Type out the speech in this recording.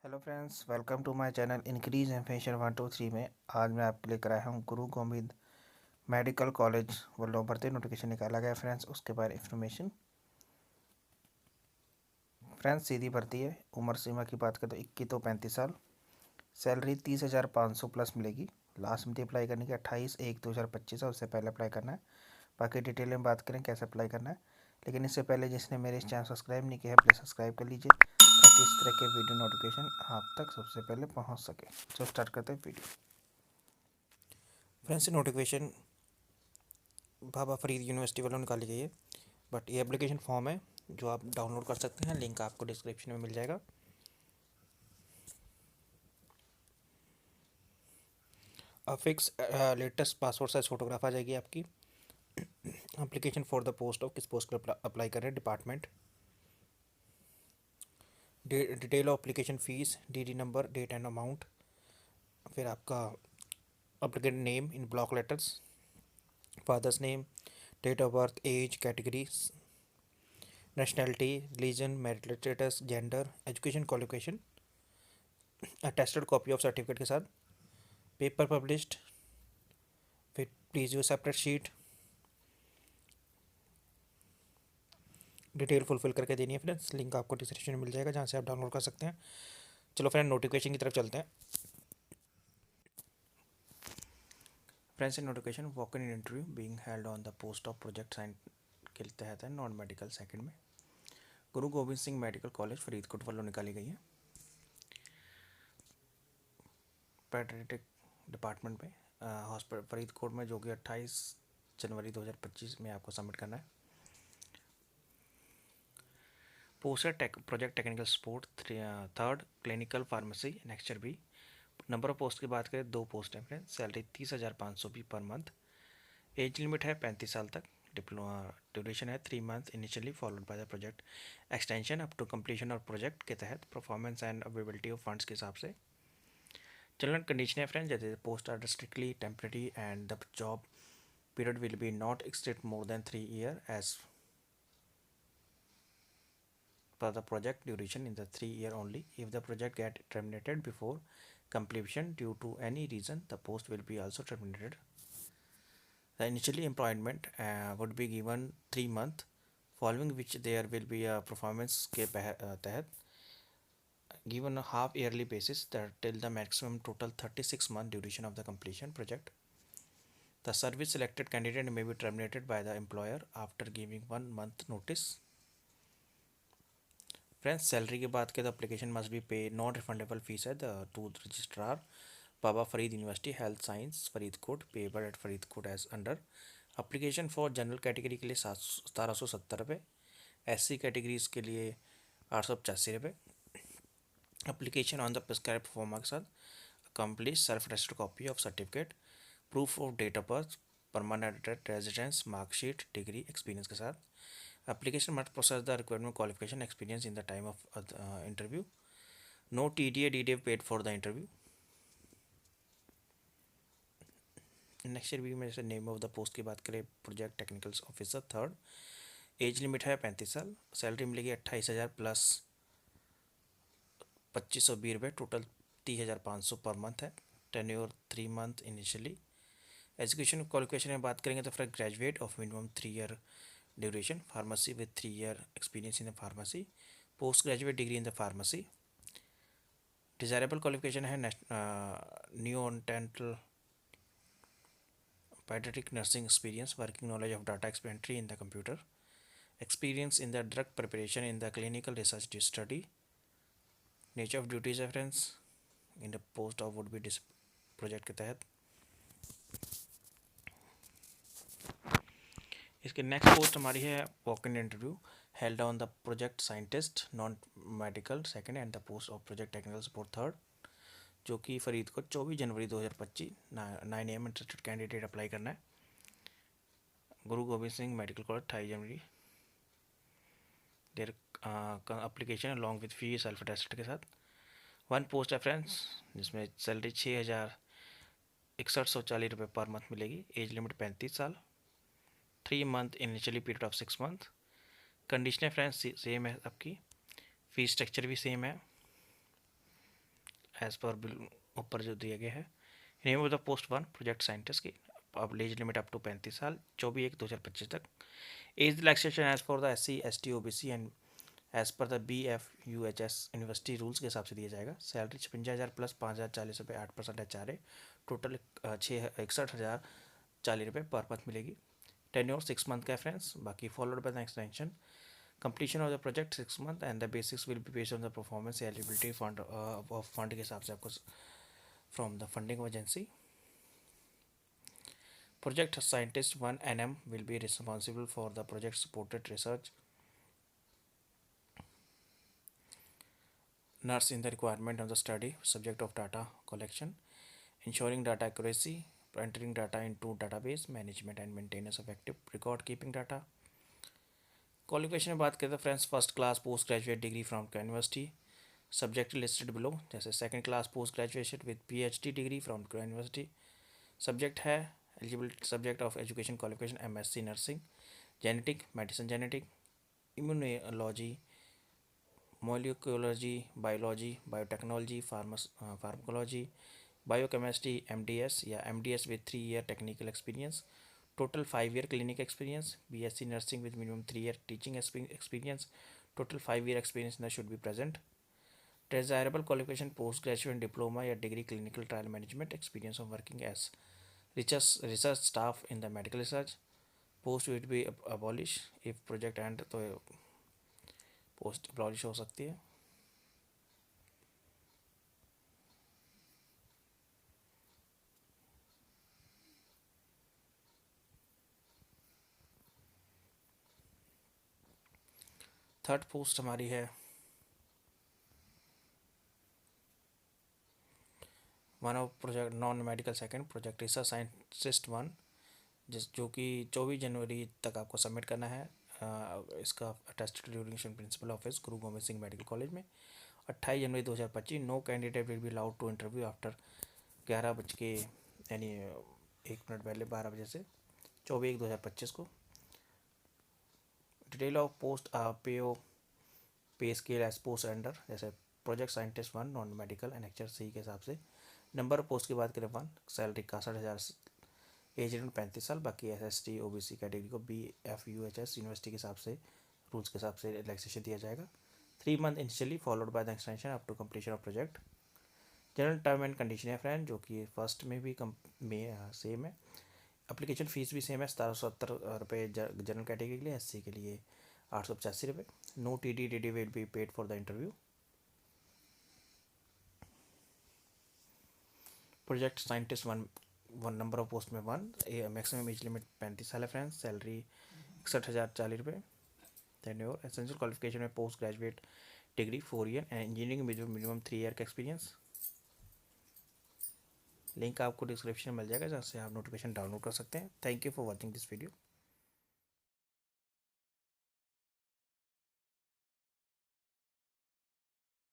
Hello friends, welcome to my channel increase information 123 में। आज मैं आपके लेकर आया हूँ गुरु गोविंद मेडिकल कॉलेज वालों भर्ती नोटिफिकेशन निकाला गया फ्रेंड्स, उसके बारे इन्फॉर्मेशन। फ्रेंड्स सीधी भर्ती है। उम्र सीमा की बात करें तो 21 तो 35 साल। सैलरी 30,500 प्लस मिलेगी। लास्ट में अप्लाई करने की 28/1/2025 है, उससे पहले अप्लाई करना है। बाकी डिटेल में बात करें कैसे अप्लाई करना है, लेकिन इससे पहले जिसने मेरे इस चैनल सब्सक्राइब नहीं किया है प्लीज़ सब्सक्राइब कर लीजिए ताकि इस तरह के वीडियो नोटिफिकेशन आप तक सबसे पहले पहुंच सके। तो स्टार्ट करते हैं वीडियो। फ्रेंड्स नोटिफिकेशन बाबा फरीद यूनिवर्सिटी वालों निकाली गई है, बट ये एप्लीकेशन फॉर्म है जो आप डाउनलोड कर सकते हैं। लिंक आपको डिस्क्रिप्शन में मिल जाएगा। Fix latest passport size photograph आ जाएगी आपकी। Application for the post of, किस पोस्ट पर अप्लाई कर रहे हैं, department, detail of application fees, D number, date and amount, फिर आपका applicant name in block letters, father's name, date of birth, age, category, nationality, religion, marital status, gender, education qualification, attested copy of certificate के साथ, paper published, फिर please you separate sheet, detail fulfil करके देनी है friends. Link आपको description में मिल जाएगा जहाँ से आप डाउनलोड कर सकते हैं। चलो फ्रेंड नोटिफिकेशन की तरफ चलते हैं। Friends in notification walk in interview being held on the post of project science के तहत है, नॉन मेडिकल सेकंड में गुरु गोविंद सिंह मेडिकल कॉलेज फरीदकोट वालों निकाली गई है। पेडियाट्रिक डिपार्टमेंट में हॉस्पिटल फरीदकोट में, जो कि 28 जनवरी 2025 में आपको सबमिट करना है। पोस्ट है project technical support, third clinical pharmacy next year भी। नंबर ऑफ पोस्ट की बात करें, 2 पोस्ट हैं फ्रेंड। सैलरी 30,500 भी पर मंथ। एज लिमिट है 35 साल तक। डिप्लोमा ड्यूरेशन है 3 month initially, followed by the project extension up to completion of project के तहत performance and availability of funds के हिसाब से। जनरल कंडीशन है फ्रेंड, जैसे post are strictly temporary and the job period will be not extend more than 3 years as per the project duration in the 3 year only. If the project get terminated before completion due to any reason, the post will be also terminated. The initially employment would be given 3 months, following which there will be a performance के तहत given a half yearly basis that till the maximum total 36 month duration of the completion project. The service selected candidate may be terminated by the employer after giving 1 month notice. Friends salary की बात करें तो application must be pay, non refundable fees है the to registrar Baba Farid university health science Faridkot, payable at Faridkot as under. Application for general category के लिए 1770 रुपये, SC categories के लिए 885 रुपये। Application on the prescribe forma के साथ complete self attested copy of certificate, proof of date of birth, permanent residence, marksheet, degree, experience के साथ। Application must process the requirement qualification experience in the time of interview. No TDA, DDA paid for the interview. Next review में जैसे name of the post की बात करें, project technical officer third. Age limit है 35 साल। Salary मिलेगी 28,000 plus 2520 रुपये, total 30,500 per month है। Tenure 3 month initially. Education qualification में बात करेंगे तो फिर graduate of minimum 3 year duration, pharmacy with 3 year experience in the pharmacy, postgraduate degree in the pharmacy. Desirable qualification है neonatal pediatric nursing experience, working knowledge of data entry in the computer, experience in the drug preparation in the clinical research study. Nature of duties reference in the post of would be this project के तहत। इसके next post हमारी है walk in interview held on the project scientist non medical second and the post of project technical support third, जो कि फरीदकोट 24 जनवरी 2025 9 AM interested candidate apply करना है। गुरु Govind Singh medical college 28 January. There application along with fee self attested के साथ। 1 post है friends, जिसमें salary 6,6140 रुपये per month मिलेगी। एज लिमिट 35 साल। 3 month initially period of 6 month. Condition है फ्रेंड्स सेम है आपकी, फीस स्ट्रक्चर भी सेम है। एज पर ऊपर जो दिया गया है। Name of the post 1 project scientist की। अब एज लिमिट अप टू 35 साल, 24/1/2025 तक। Age relaxation as for the SC ST OBC and as per the BFUHS university rules के हिसाब से दिया जाएगा। सैलरी 56,000 प्लस 5,040 रुपये, 8% HRA, टोटल 61,040 रुपये पर मंथ मिलेगी। टेन्योर 6 मंथ का है फ्रेंड्स। बाकी followed by the extension completion of the project 6 month and the basics will be based on the performance eligibility fund fund के हिसाब से आपको from the funding agency. Project scientist 1 NM will be responsible for the project supported research. Nurse in the requirement of the study, subject of data collection, ensuring data accuracy, entering data into database, management and maintenance of active record keeping data. Qualification में बात करें तो friends first class post graduate degree from university, subject listed below, जैसे second class post graduation with PhD degree from university. Subject है eligible subject of education qualification MSc nursing, genetic medicine genetic, immunology, molecular, biology, biotechnology, pharmacology, biochemistry MDS या MDS with 3 year technical experience, total 5 year clinic experience, BSc nursing with minimum 3 year teaching experience, total 5 year experience that should be present. Desirable qualification post graduate diploma या degree clinical trial management experience of working as research staff in the medical research. Post will be abolished if project end, तो post abolish हो सकती है। Third post हमारी है one of project non medical second project research scientist 1, जो कि 24 जनवरी तक आपको सबमिट करना है। इसका अटेस्टेड ड्यूरेशन प्रिंसिपल ऑफिस गुरु गोविंद सिंह मेडिकल कॉलेज में 28 जनवरी 2025। No candidate will be allowed to interview after 11 बज के यानी 1 मिनट पहले 12 बजे से 24/1/2025 को। Detail of post pay scale age post under, जैसे project scientist 1 non medical annexure C के हिसाब से। नंबर ऑफ पोस्ट की बात करें 1, सैलरी 61,000, एज लिमिट 35 साल। बाकी SST OBC कैटेगरी को BFUHS यूनिवर्सिटी के हिसाब से रूल्स के हिसाब से रिलैक्सेशन दिया जाएगा। 3 month initially followed by the extension up to completion of project. General term and condition है फ्रेंड, जो कि फर्स्ट में भी सेम है। एप्लीकेशन फ़ीस भी सेम है, 1770 रुपये जनरल कैटेगरी के लिए, SC के लिए 885 रुपये। No TD will be paid for the interview. Project scientist 1 number of post में 1, मैक्सिमम एज लिमिट 35 साल है फ्रेंड्स। सैलरी 61,040 रुपये। टेन्योर एसेंशियल क्वालिफिकेशन में post graduate degree 4 year and engineering में जो मिनिमम 3 ईयर का एक्सपीरियंस। लिंक आपको description में मिल जाएगा, जहाँ से आप नोटिफिकेशन डाउनलोड कर सकते हैं। Thank you for watching this video.